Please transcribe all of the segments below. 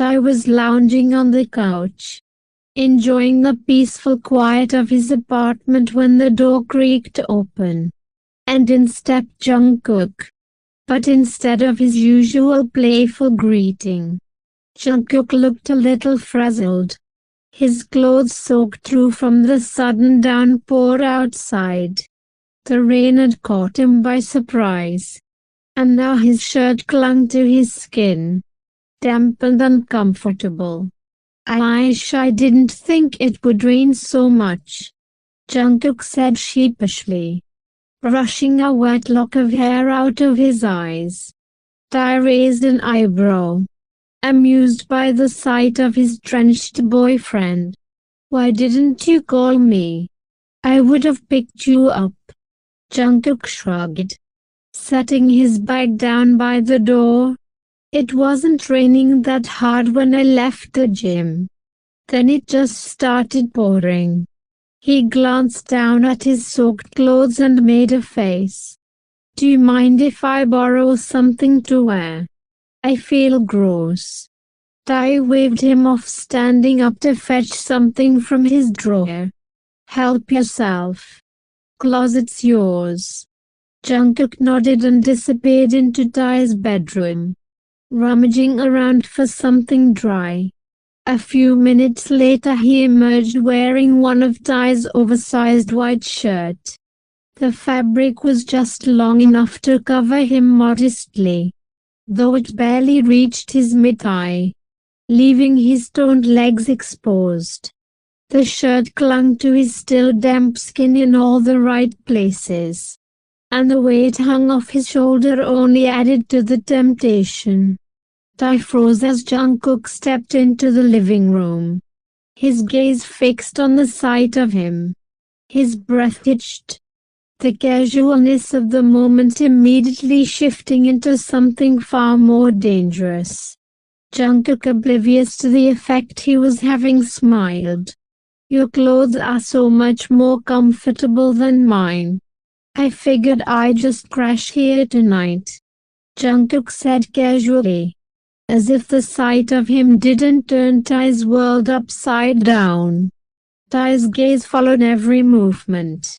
Tae was lounging on the couch, enjoying the peaceful quiet of his apartment when the door creaked open, and in stepped Jungkook. But instead of his usual playful greeting, Jungkook looked a little frazzled. His clothes soaked through from the sudden downpour outside. The rain had caught him by surprise, and now his shirt clung to his skin, damp and uncomfortable. I didn't think it would rain so much," Jungkook said sheepishly, brushing a wet lock of hair out of his eyes. Tae raised an eyebrow, amused by the sight of his drenched boyfriend. "Why didn't you call me? I would have picked you up." Jungkook shrugged, setting his bag down by the door. "It wasn't raining that hard when I left the gym. Then it just started pouring." He glanced down at his soaked clothes and made a face. "Do you mind if I borrow something to wear? I feel gross." Tae waved him off, standing up to fetch something from his drawer. "Help yourself. Closet's yours." Jungkook nodded and disappeared into Tae's bedroom, rummaging around for something dry. A few minutes later he emerged wearing one of Tae's oversized white shirt. The fabric was just long enough to cover him modestly, though it barely reached his mid-thigh, leaving his toned legs exposed. The shirt clung to his still damp skin in all the right places, and the way it hung off his shoulder only added to the temptation. Tae froze as Jungkook stepped into the living room, his gaze fixed on the sight of him. His breath hitched, the casualness of the moment immediately shifting into something far more dangerous. Jungkook, oblivious to the effect he was having, smiled. "Your clothes are so much more comfortable than mine. I figured I'd just crash here tonight," Jungkook said casually, as if the sight of him didn't turn Tae's world upside down. Tae's gaze followed every movement,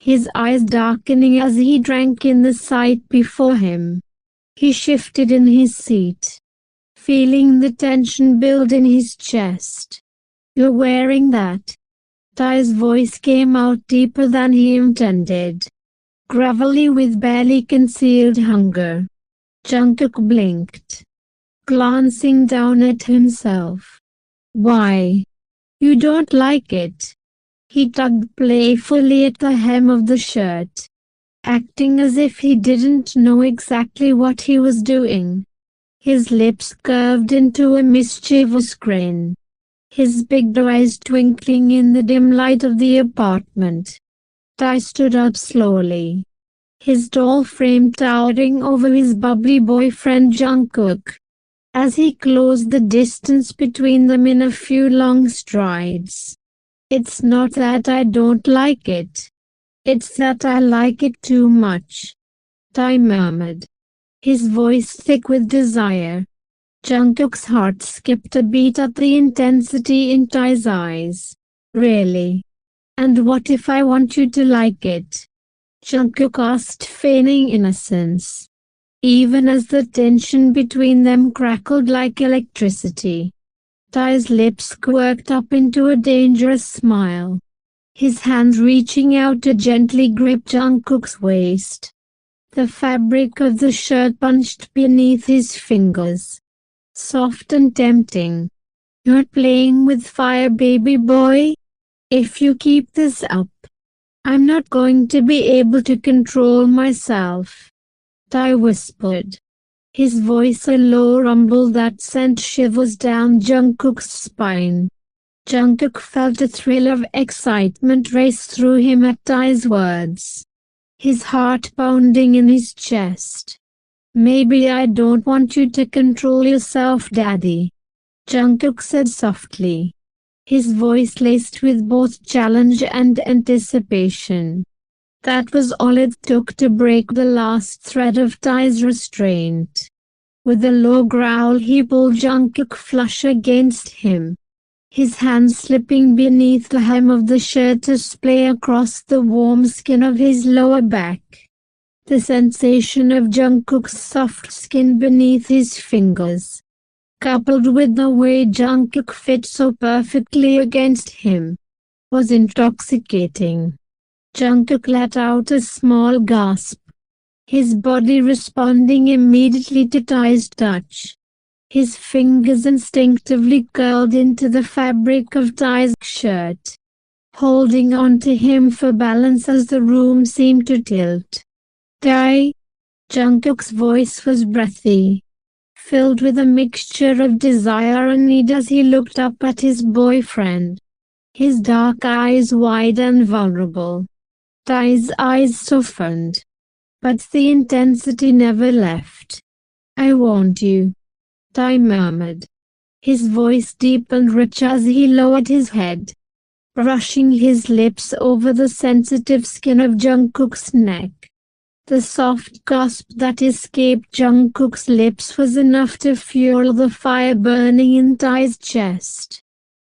his eyes darkening as he drank in the sight before him. He shifted in his seat, feeling the tension build in his chest. "You're wearing that?" Tae's voice came out deeper than he intended, gravelly with barely concealed hunger. Jungkook blinked, glancing down at himself. "Why? You don't like it?" He tugged playfully at the hem of the shirt, acting as if he didn't know exactly what he was doing. His lips curved into a mischievous grin, his big eyes twinkling in the dim light of the apartment. Tae stood up slowly, his tall frame towering over his bubbly boyfriend Jungkook. As he closed the distance between them in a few long strides. "It's not that I don't like it. It's that I like it too much," Tae murmured, his voice thick with desire. Jungkook's heart skipped a beat at the intensity in Tae's eyes. "Really? And what if I want you to like it?" Jungkook asked, feigning innocence, even as the tension between them crackled like electricity. Tae's lips quirked up into a dangerous smile, his hands reaching out to gently grip Jungkook's waist. The fabric of the shirt punched beneath his fingers, soft and tempting. "You're playing with fire, baby boy. If you keep this up, I'm not going to be able to control myself," Tae whispered, his voice a low rumble that sent shivers down Jungkook's spine. Jungkook felt a thrill of excitement race through him at Tae's words, his heart pounding in his chest. "Maybe I don't want you to control yourself, Daddy," Jungkook said softly, his voice laced with both challenge and anticipation. That was all it took to break the last thread of Tae's restraint. With a low growl he pulled Jungkook flush against him, his hands slipping beneath the hem of the shirt to splay across the warm skin of his lower back. The sensation of Jungkook's soft skin beneath his fingers, coupled with the way Jungkook fit so perfectly against him, was intoxicating. Jungkook let out a small gasp, his body responding immediately to Tae's touch. His fingers instinctively curled into the fabric of Tae's shirt, holding on to him for balance as the room seemed to tilt. Tae! Jungkook's voice was breathy, filled with a mixture of desire and need as he looked up at his boyfriend, his dark eyes wide and vulnerable. Tae's eyes softened, but the intensity never left. "I want you," Tae murmured, his voice deep and rich as he lowered his head, brushing his lips over the sensitive skin of Jungkook's neck. The soft gasp that escaped Jungkook's lips was enough to fuel the fire burning in Tae's chest.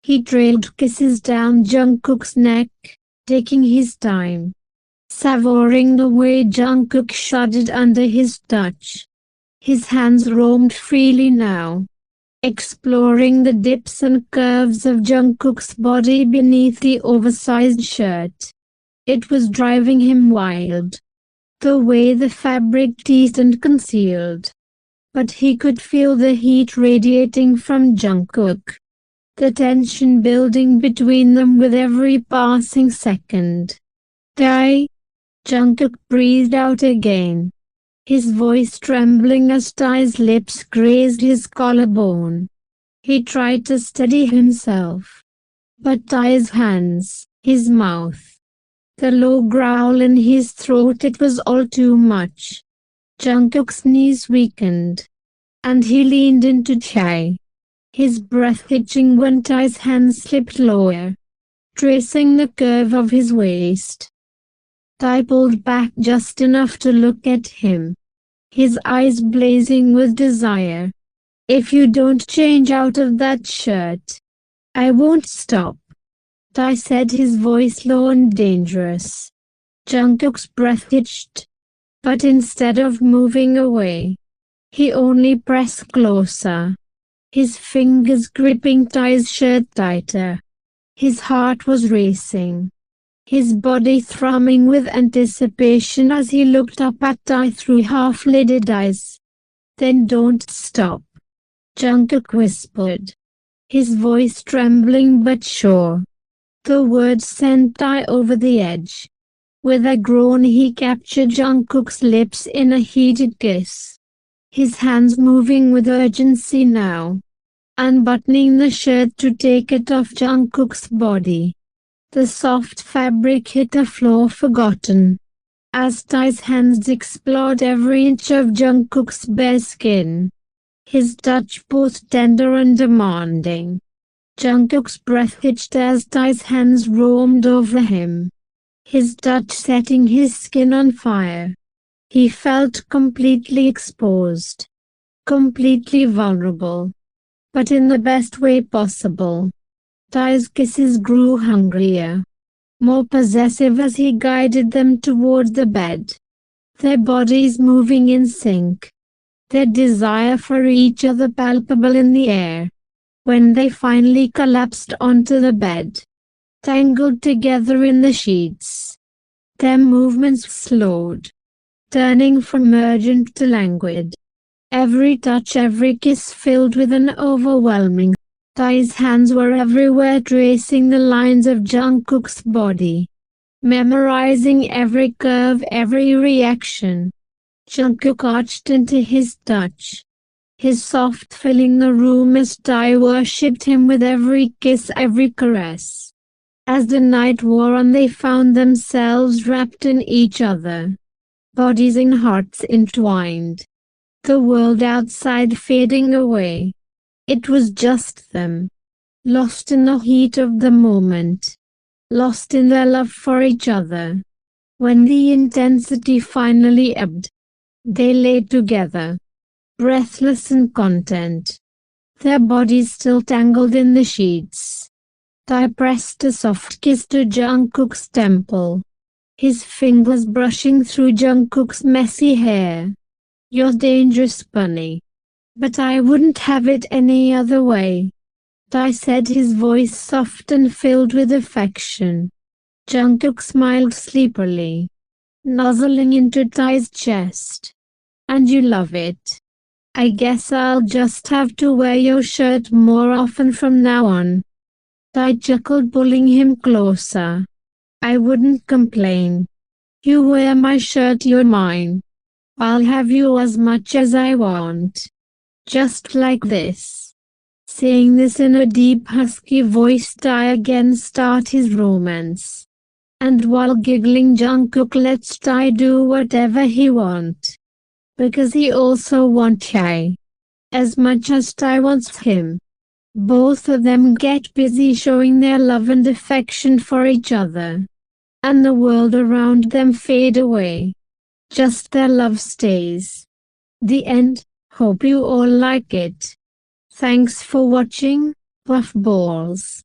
He trailed kisses down Jungkook's neck, taking his time, savoring the way Jungkook shuddered under his touch. His hands roamed freely now, exploring the dips and curves of Jungkook's body beneath the oversized shirt. It was driving him wild, the way the fabric teased and concealed. But he could feel the heat radiating from Jungkook, the tension building between them with every passing second. "Tae!" Jungkook breathed out again, his voice trembling as Tae's lips grazed his collarbone. He tried to steady himself, but Tae's hands, his mouth, the low growl in his throat, it was all too much. Jungkook's knees weakened, and he leaned into Tae, his breath hitching when Tae's hands slipped lower, tracing the curve of his waist. Tae pulled back just enough to look at him, his eyes blazing with desire. "If you don't change out of that shirt, I won't stop," Tae said, his voice low and dangerous. Jungkook's breath hitched, but instead of moving away, he only pressed closer, his fingers gripping Tae's shirt tighter. His heart was racing, his body thrumming with anticipation as he looked up at Tae through half-lidded eyes. "Then don't stop," Jungkook whispered, his voice trembling but sure. The words sent Tae over the edge. With a groan he captured Jungkook's lips in a heated kiss, his hands moving with urgency now, unbuttoning the shirt to take it off Jungkook's body. The soft fabric hit the floor forgotten, as Tae's hands explored every inch of Jungkook's bare skin, his touch both tender and demanding. Jungkook's breath hitched as Tae's hands roamed over him, his touch setting his skin on fire. He felt completely exposed, completely vulnerable, but in the best way possible. Tae's kisses grew hungrier, more possessive as he guided them toward the bed, their bodies moving in sync, their desire for each other palpable in the air. When they finally collapsed onto the bed, tangled together in the sheets, their movements slowed, turning from urgent to languid. Every touch, every kiss filled with an overwhelming. Tae's hands were everywhere, tracing the lines of Jungkook's body, memorizing every curve, every reaction. Jungkook arched into his touch, his soft filling the room as Tae worshipped him with every kiss, every caress. As the night wore on, they found themselves wrapped in each other, bodies and hearts entwined. The world outside fading away. It was just them, lost in the heat of the moment, lost in their love for each other. When the intensity finally ebbed, they lay together, breathless and content. Their bodies still tangled in the sheets. Tae pressed a soft kiss to Jungkook's temple, his fingers brushing through Jungkook's messy hair. "You're dangerous, bunny. But I wouldn't have it any other way," Tae said, his voice soft and filled with affection. Jungkook smiled sleepily, nuzzling into Tae's chest. "And you love it. I guess I'll just have to wear your shirt more often from now on." Tae chuckled, pulling him closer. "I wouldn't complain. You wear my shirt, you're mine. I'll have you as much as I want. Just like this." Saying this in a deep husky voice, Tae again started his romance. And while giggling, Jungkook lets Tae do whatever he wants. Because he also wants Tae as much as Tae wants him. Both of them get busy showing their love and affection for each other. And the world around them fade away. Just their love stays. The end. Hope you all like it. Thanks for watching, puffballs.